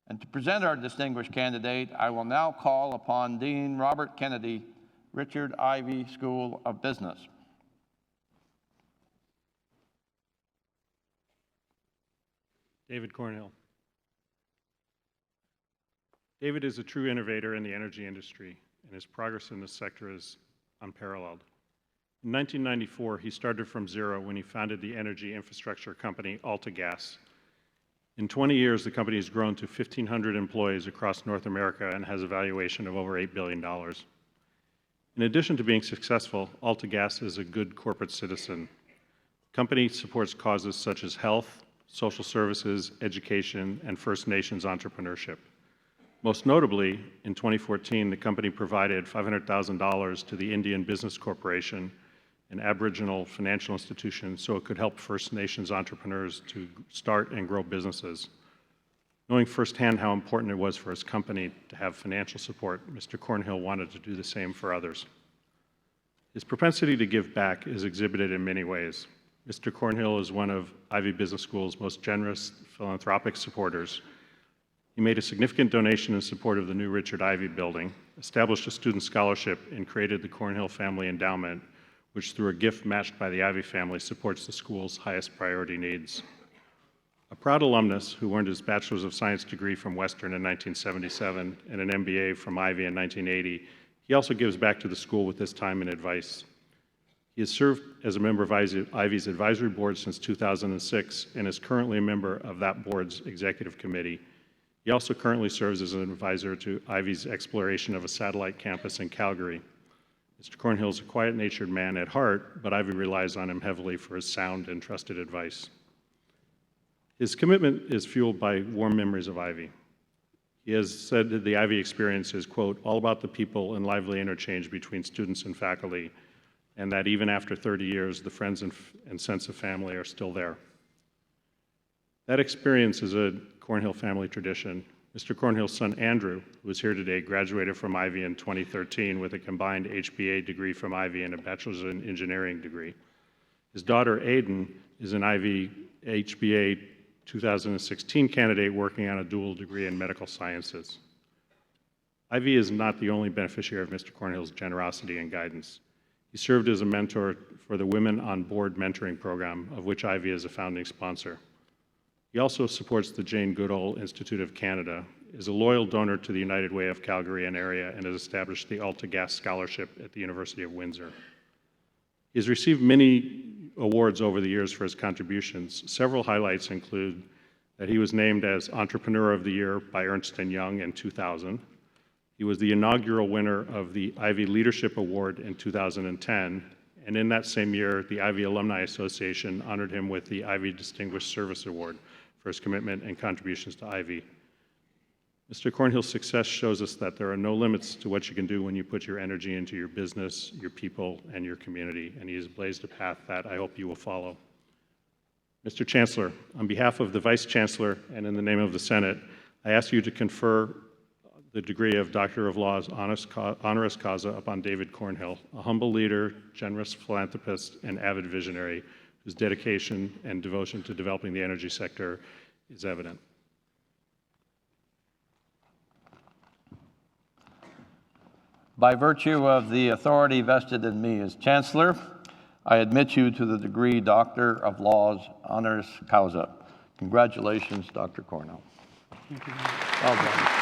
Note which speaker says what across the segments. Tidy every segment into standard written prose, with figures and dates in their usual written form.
Speaker 1: And to present our distinguished candidate, I will now call upon Dean Robert Kennedy, Richard Ivey School of Business.
Speaker 2: David Cornhill. David is a true innovator in the energy industry, and his progress in this sector is unparalleled. In 1994, he started from zero when he founded the energy infrastructure company AltaGas. In 20 years, the company has grown to 1,500 employees across North America and has a valuation of over $8 billion. In addition to being successful, AltaGas is a good corporate citizen. The company supports causes such as health, social services, education, and First Nations entrepreneurship. Most notably, in 2014, the company provided $500,000 to the Indian Business Corporation, an Aboriginal financial institution, so it could help First Nations entrepreneurs to start and grow businesses. Knowing firsthand how important it was for his company to have financial support, Mr. Cornhill wanted to do the same for others. His propensity to give back is exhibited in many ways. Mr. Cornhill is one of Ivey Business School's most generous philanthropic supporters. He made a significant donation in support of the new Richard Ivey building, established a student scholarship, and created the Cornhill Family Endowment, which through a gift matched by the Ivey family supports the school's highest priority needs. A proud alumnus who earned his Bachelor's of Science degree from Western in 1977 and an MBA from Ivey in 1980, he also gives back to the school with his time and advice. He has served as a member of Ivey's advisory board since 2006 and is currently a member of that board's executive committee. He also currently serves as an advisor to Ivey's exploration of a satellite campus in Calgary. Mr. Cornhill is a quiet-natured man at heart, but Ivey relies on him heavily for his sound and trusted advice. His commitment is fueled by warm memories of Ivey. He has said that the Ivey experience is, quote, all about the people and lively interchange between students and faculty, and that even after 30 years, the friends and sense of family are still there. That experience is a Cornhill family tradition. Mr. Cornhill's son, Andrew, who is here today, graduated from Ivey in 2013 with a combined HBA degree from Ivey and a Bachelor's in Engineering degree. His daughter, Aiden, is an Ivey HBA 2016 candidate working on a dual degree in medical sciences. Ivey is not the only beneficiary of Mr. Cornhill's generosity and guidance. He served as a mentor for the Women on Board mentoring program, of which Ivey is a founding sponsor. He also supports the Jane Goodall Institute of Canada, is a loyal donor to the United Way of Calgary and area, and has established the AltaGas Scholarship at the University of Windsor. He has received many awards over the years for his contributions. Several highlights include that he was named as Entrepreneur of the Year by Ernst & Young in 2000. He was the inaugural winner of the Ivey Leadership Award in 2010, and in that same year, the Ivey Alumni Association honored him with the Ivey Distinguished Service Award for his commitment and contributions to Ivey. Mr. Cornhill's success shows us that there are no limits to what you can do when you put your energy into your business, your people, and your community, and he has blazed a path that I hope you will follow. Mr. Chancellor, on behalf of the Vice Chancellor and in the name of the Senate, I ask you to confer the degree of Doctor of Laws honoris causa upon David Cornhill, a humble leader, generous philanthropist, and avid visionary whose dedication and devotion to developing the energy sector is evident.
Speaker 1: By virtue of the authority vested in me as Chancellor, I admit you to the degree Doctor of Laws honoris causa. Congratulations, Dr. Cornhill.
Speaker 2: Thank you.
Speaker 1: Well done.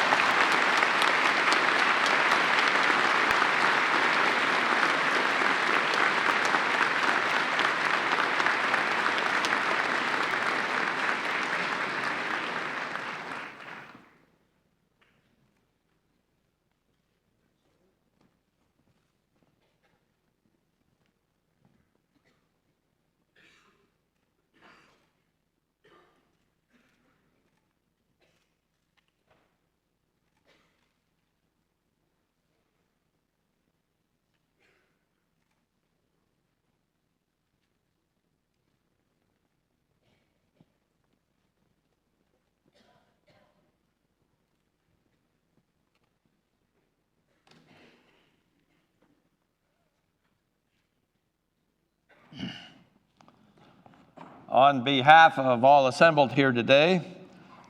Speaker 1: On behalf of all assembled here today,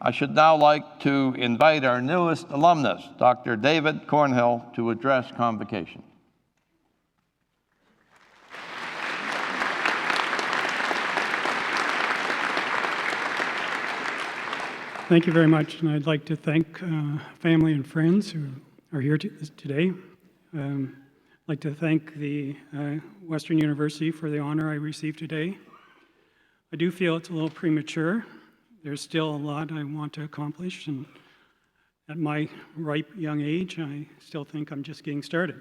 Speaker 1: I should now like to invite our newest alumnus, Dr. David Cornhill, to address Convocation.
Speaker 3: Thank you very much, and I'd like to thank family and friends who are here today. I'd like to thank the Western University for the honor I received today. I do feel it's a little premature. There's still a lot I want to accomplish, and at my ripe young age, I still think I'm just getting started.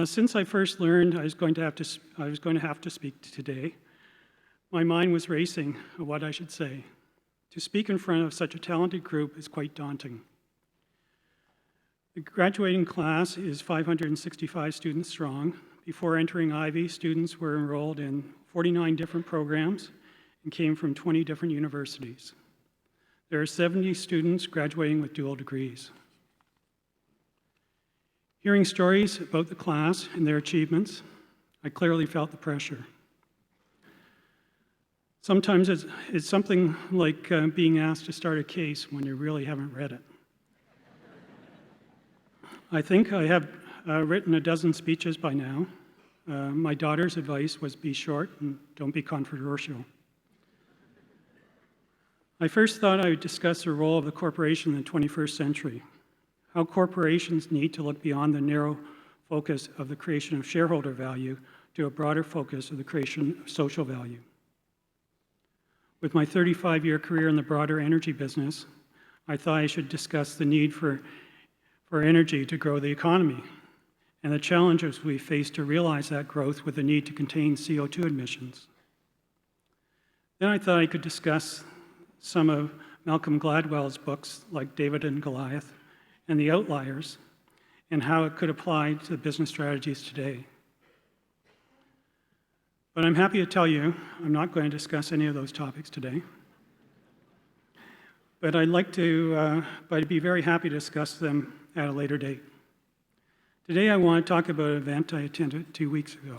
Speaker 3: Since I first learned I was going to have to speak today, my mind was racing of what I should say. To speak in front of such a talented group is quite daunting. The graduating class is 565 students strong. Before entering Ivey, students were enrolled in 49 different programs and came from 20 different universities. There are 70 students graduating with dual degrees. Hearing stories about the class and their achievements, I clearly felt the pressure. Sometimes it's something like being asked to start a case when you really haven't read it. I think I have written a dozen speeches by now. My daughter's advice was be short and don't be controversial. I first thought I would discuss the role of the corporation in the 21st century, how corporations need to look beyond the narrow focus of the creation of shareholder value to a broader focus of the creation of social value. With my 35-year career in the broader energy business, I thought I should discuss the need for energy to grow the economy and the challenges we face to realize that growth with the need to contain CO2 emissions. Then I thought I could discuss some of Malcolm Gladwell's books like David and Goliath and The Outliers and how it could apply to business strategies today. But I'm happy to tell you I'm not going to discuss any of those topics today. But I'd be very happy to discuss them at a later date. Today I want to talk about an event I attended 2 weeks ago.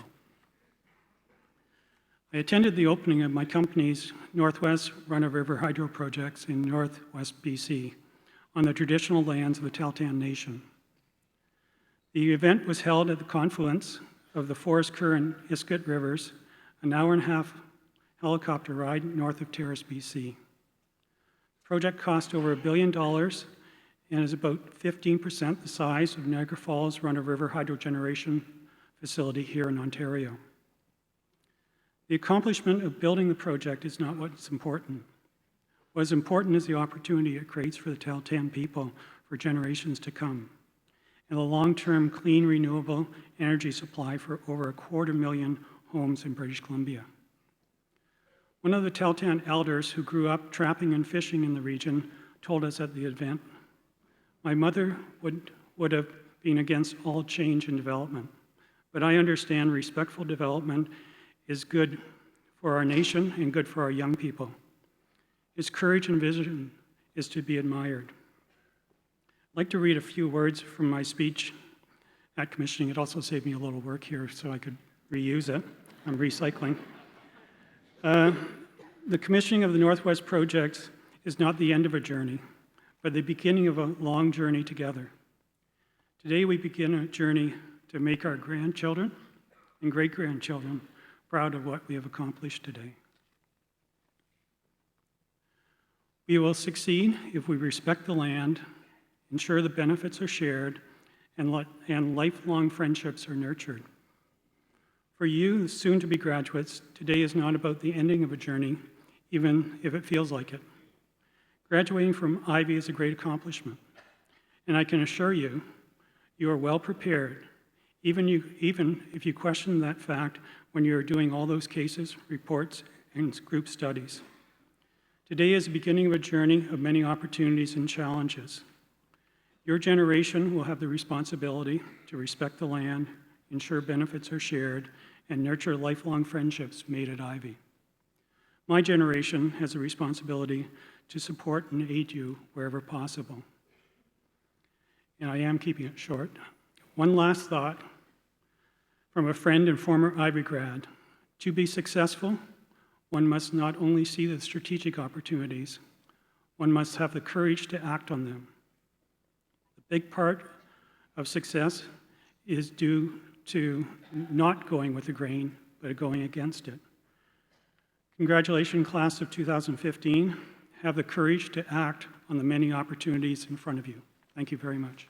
Speaker 3: I attended the opening of my company's Northwest Run-of-River hydro projects in Northwest BC on the traditional lands of the Tahltan Nation. The event was held at the confluence of the Forest Kerr and Iskut rivers, an hour-and-a-half helicopter ride north of Terrace, BC. The project cost over $1 billion and is about 15% the size of Niagara Falls Run-of-River hydro generation facility here in Ontario. The accomplishment of building the project is not what's important. What is important is the opportunity it creates for the Tahltan people for generations to come, and the long-term clean, renewable energy supply for over 250,000 homes in British Columbia. One of the Tahltan elders who grew up trapping and fishing in the region told us at the event, "My mother would have been against all change and development, but I understand respectful development is good for our nation and good for our young people. His courage and vision is to be admired." I'd like to read a few words from my speech at commissioning. It also saved me a little work here so I could reuse it. I'm recycling. The commissioning of the Northwest projects is not the end of a journey, but the beginning of a long journey together. Today we begin a journey to make our grandchildren and great-grandchildren proud of what we have accomplished today. We will succeed if we respect the land, ensure the benefits are shared, and lifelong friendships are nurtured. For you, soon-to-be graduates, today is not about the ending of a journey, even if it feels like it. Graduating from Ivey is a great accomplishment, and I can assure you, you are well prepared, even if you question that fact when you are doing all those cases, reports, and group studies. Today is the beginning of a journey of many opportunities and challenges. Your generation will have the responsibility to respect the land, ensure benefits are shared, and nurture lifelong friendships made at Ivey. My generation has a responsibility to support and aid you wherever possible. And I am keeping it short. One last thought from a friend and former Ivey grad. To be successful, one must not only see the strategic opportunities, one must have the courage to act on them. The big part of success is due to not going with the grain, but going against it. Congratulations, class of 2015. Have the courage to act on the many opportunities in front of you. Thank you very much.